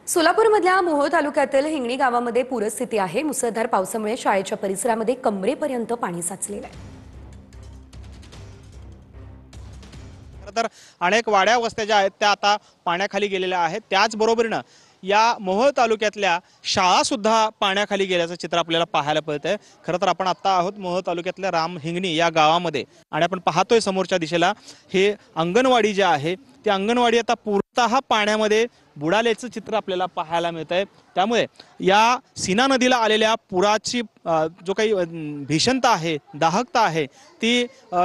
सोलापूरमधल्या मोहोळ तालुक्यातील हिंगणी गावामध्ये पूरस्थिती आहे। मुसळधार पावसामुळे शाळेच्या परिसरामध्ये कमरेपर्यंत पाणी साचलेलं आहे। तर अनेक वाड्या वस्त्या ज्या आहेत त्या आता पाण्याखाली गेलेल्या आहेत। त्याचबरोबरीने या मोहोळ तालुक्यातल्या शाळा सुद्धा पाण्याखाली गेल्याचं चित्र आपल्याला पाहायला मिळतंय। खरं तर आपण आता आहोत मोहोळ तालुक्यातल्या राम हिंगणी या गावामध्ये आणि आपण पाहतोय समोरच्या दिशेला हे अंगणवाडी जे आहे ती अंगणवाडी आता पूर्णतः पाण्यामध्ये बुडाल्याचं चित्र आपल्याला पाहायला मिळतंय। त्यामुळे या सीना नदीला आलेल्या पुराची जो काही भीषणता आहे, दाहकता आहे ती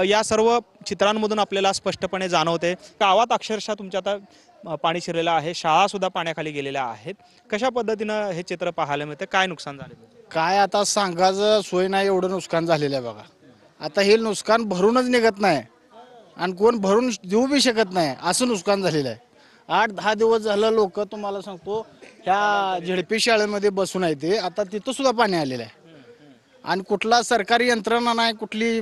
या सर्व चित्रांमधून आपल्याला स्पष्टपणे जाणवते। गावात अक्षरशः तुमच्या आता पाणी शिरलेलं आहे, शाळा सुद्धा पाण्याखाली गेलेल्या आहेत। कशा पद्धतीनं हे चित्र पाहायला मिळते, काय नुकसान झाले? काय आता सांगायचं सोय नाही, एवढं नुकसान झालेलं आहे बघा। आता हे नुकसान भरूनच निघत नाही आणि कोण भरून देऊ बी शकत नाही, असं नुकसान झालेलं आहे। 8-10 दिवस झालं लोक तुम्हाला सांगतो ह्या झेडपी शाळेमध्ये बसून आहे ते, आता तिथं सुद्धा पाणी आलेलं आहे आणि कुठला सरकारी यंत्रणा नाही, कुठली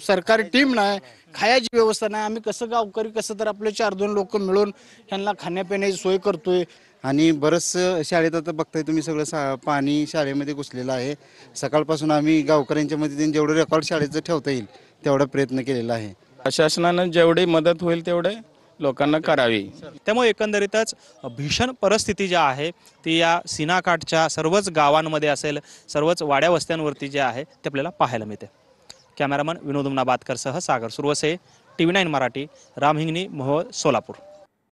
सरकारी टीम नाही, खायची व्यवस्था नाही। आम्ही कसं गावकरी कसं तर आपले 4-2 लोक मिळून ह्यांना खाण्यापिण्याची सोय करतोय। आणि बरंच शाळेत आता बघताय तुम्ही सगळं पाणी शाळेमध्ये घुसलेलं आहे। सकाळपासून आम्ही गावकऱ्यांच्या मदतीने जेवढं रेकॉर्ड शाळेचं ठेवता येईल तेवढा प्रयत्न केलेला आहे। प्रशासनानं जेवढी मदत होईल तेवढे लोकांना करावी। त्यामुळे एकंदरीतच भीषण परिस्थिती जी आहे ती या सीनाकाठच्या सर्वच गावांमध्ये असेल, सर्वच वाड्या वस्त्यांवरती जे आहे ते आपल्याला पाहायला मिळते। कॅमेरामन विनोद नाबादकरसह सागर सुरवसे, TV9 मराठी, राम हिंगणी, मोहोळ, सोलापूर।